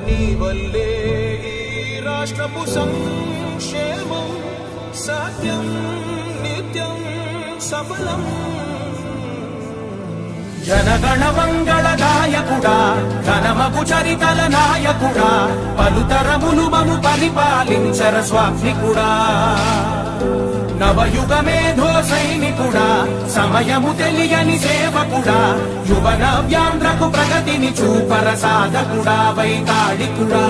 నీ వల్లే ఈ రాష్ట్రపు సంక్షేమం సత్యం నిత్యం సఫలం. జనగణ మంగళ గాయకుడా ఘనమగు చరితల నాయకుడా పలుతరములు మము పరిపాలించర స్వామికుడా. నవయుగ మేధో సైనికుడా సమయము తెలియని సేవకుడా యువన వ్యాంధ్రకు ప్రగతిని చూపర సాధకుడా వైతాళికుడా.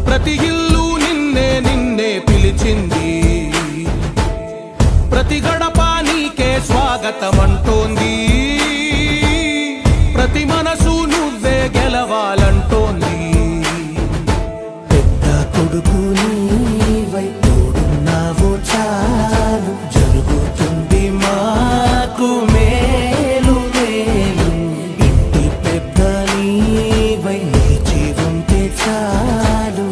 ప్రతి ఇల్లు నిన్నే నిన్నే పిలిచింది, ప్రతి గడప నీకే స్వాగతమంటోంది, ప్రతి మనసు నువ్వే గెలవాలంటోంది. పెద్ద కొడుకు నీవై తోడున్నావు చాలు జరుగుతుంది మాకు మేలు మేలు. ఇంటి పెద్ద నీవై నిలిచి ఉంటే చాలు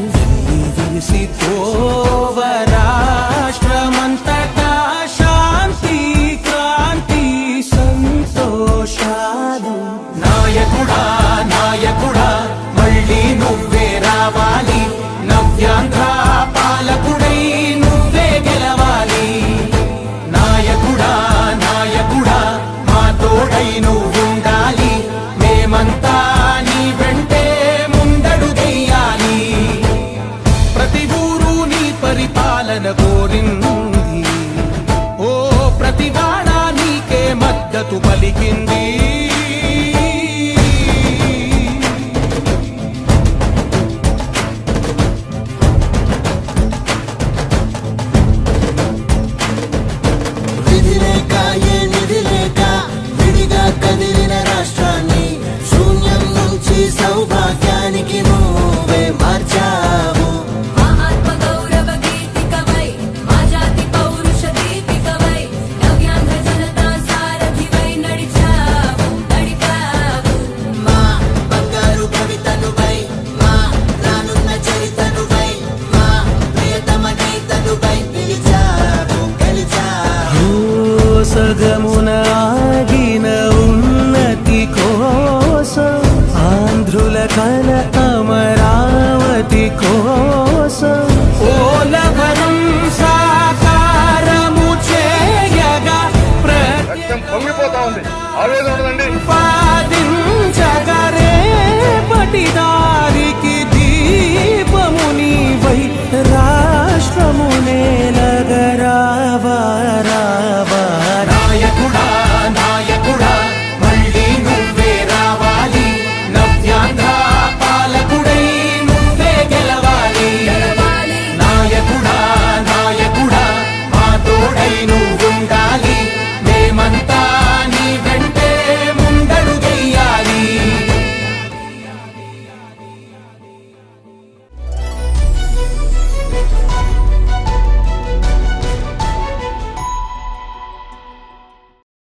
విరిసి తోవ రాష్ట్రమంతటా శాంతి క్రాంతి సంతోషాలు. నాయకుడా నాయకుడా మళ్ళీ నువ్వే రావాలి, నవ్యాంధ్ర పాలకుడై నువ్వే గెలవాలి. నాయకుడా నాయకుడా మా తోడై నువ్వుండాలి, మేమంతా నీ వెంటే ముందడుగెయ్యాలి. ప్రతి ఊరు నీ పరిపాలన కోరింది, ఓ ప్రతి వాడ నీకే మద్దతు పలికింది. సౌభాగ్యానికి నువ్వే మార్చావు. మా ఆత్మ గౌరవ గీతికవై మా జాతి పౌరుష దీపికవై నవ్యాంధ్ర జనతా సారథివై నడిచావు నడిపావు. మా బంగారు భవితనువై మా రానున్న చరితనువై మా ప్రియతమ గీతనువై పిలిచావు గెలిచావు. సగము